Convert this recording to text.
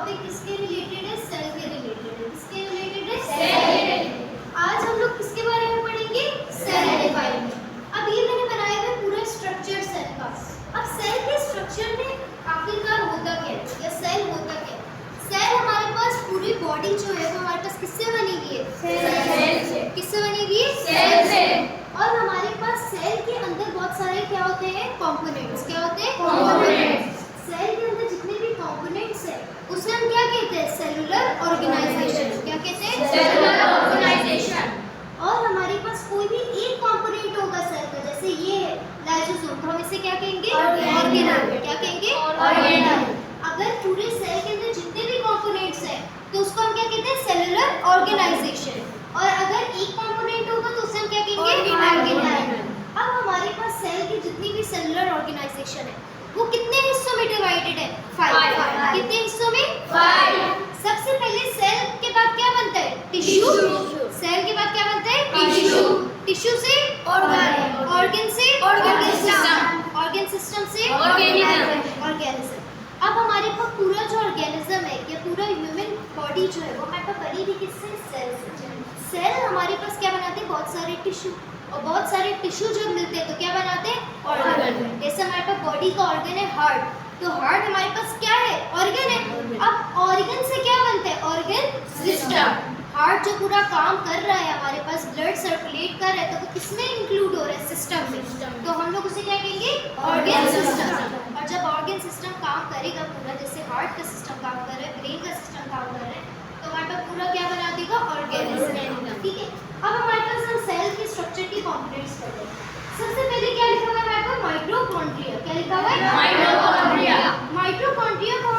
Topic किसके related है? Cell के रिलेटेड है। किसके रिलेटेड है? सेल। आज हम लोग किसके बारे में पढ़ेंगे? Cell divide. अब ये मैंने बनाया है पूरा स्ट्रक्चर सेल का। अब सेल के स्ट्रक्चर में आखिरकार होता क्या है या सेल होता क्या है? सेल हमारे पास पूरी बॉडी जो है वो हमारे पास किससे बनी हुई है? सेल से। किससे बनी हुई है? सेल से। और हमारे पास सेल के अंदर बहुत सारे क्या होते हैं? कंपोनेंट्स। क्या होते हैं? कंपोनेंट्स। सेल के अंदर जितने भी कंपोनेंट्स हैं उसे हम क्या कहते हैं? Cellular organisation. क्या कहते हैं? Cellular organisation. और हमारे पास कोई भी एक कंपोनेंट होगा सेल का, जैसे ये है लाइसोसोम, तो हम इसे क्या कहेंगे? ऑर्गेनल। क्या कहेंगे? ऑर्गेनल। अगर पूरे सेल के अंदर जितने भी कंपोनेंट्स हैं तो उसको हम क्या कहते हैं? Cellular organisation. और अगर एक कंपोनेंट होगा तो उसे हम क्या कहेंगे? ऑर्गेनल। अब हमारे पास सेल की जितनी भी सेलुलर ऑर्गेनाइजेशन है वो कितने हिस्सों में डिवाइडेड है? 5। कितने हिस्सों में? 5। सबसे पहले सेल के बाद क्या बनता है? टिश्यू। सेल के बाद क्या बनता है? टिश्यू। टिश्यू से ऑर्गन, ऑर्गन से ऑर्गन सिस्टम, ऑर्गन सिस्टम से ऑर्गेनिज्म। अब हमारे पास पूरा जो ऑर्गेनिज्म है या पूरा ह्यूमन बॉडी जो है वो हमारे पास बनी हुई किससे? सेल से। सेल हमारे पास क्या बनाते हैं? बहुत सारे टिश्यू, और बहुत सारे टिश्यू जब मिलते हैं तो क्या बनाते हैं? ऑर्गन। जैसे हमारे पास बॉडी का ऑर्गन है हार्ट, तो हार्ट हमारे पास क्या है? ऑर्गन है। अब ऑर्गन से क्या बनता है? Organ system. हार्ट जो पूरा काम कर रहा है, हमारे पास ब्लड सर्कुलेट कर रहा है, तो वो किसमें इंक्लूड हो रहा है? सिस्टम में। तो हम लोग उसे क्या कहेंगे? Organ system. और जब ऑर्गन सिस्टम काम करेगा पूरा, जैसे हार्ट का सिस्टम काम कर रहा है, ब्रेन का सिस्टम काम कर रहा है, तो हमारे पास पूरा क्या बना देगा? ऑर्गेनिज्म। ठीक है। अब हमारे पास हम सेल के स्ट्रक्चर की कंपोनेंट्स पढ़ते हैं। सबसे पहले क्या लिखा हुआ है हमारे पास? माइटोकॉन्ड्रिया। क्या लिखा हुआ है? माइटोकॉन्ड्रिया। माइटोकॉन्ड्रिया को